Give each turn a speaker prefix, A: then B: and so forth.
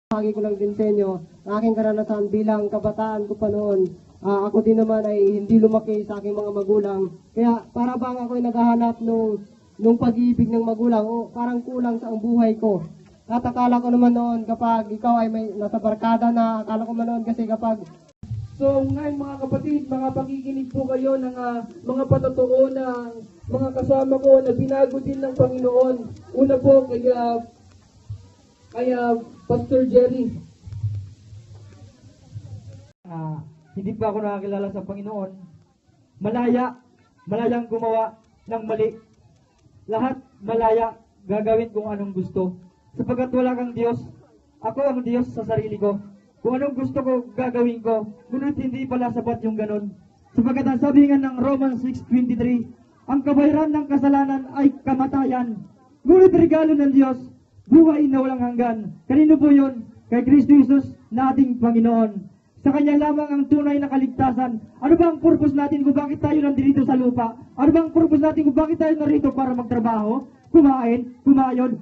A: Hagi ko lang din sa inyo, ang aking karanasan bilang kabataan ko pa noon. Ako din naman ay hindi lumaki sa aking mga magulang. Kaya para bang ako'y naghahanap nung pag-ibig ng magulang o parang kulang sa ang buhay ko. At akala ko naman noon kapag ikaw ay may nasa barkada na, akala ko man noon kasi kapag...
B: So ngayon mga kapatid, mga pakikinig po kayo ng mga patotoo ng mga kasama ko na binago din ng Panginoon. Una po kay Pastor Jerry.
C: Hindi pa ako nakakilala sa Panginoon. Malayang gumawa ng mali. Lahat malaya, gagawin kung anong gusto. Sapagkat wala kang Diyos, ako ang Diyos sa sarili ko. Kung anong gusto ko, gagawin ko. Ngunit hindi pala sapat yung ganun. Sapagkat ang sabi nga ng Romans 6:23, ang kabayaran ng kasalanan ay kamatayan. Ngunit regalo ng Diyos, buhay na walang hanggan. Kanino po yun? Kay Kristo Jesus na ating Panginoon. Sa Kanya lamang ang tunay na kaligtasan. Ano ba ang purpose natin kung bakit tayo nandito sa lupa? Ano ba ang purpose natin kung bakit tayo narito para magtrabaho? Kumain, kumayod,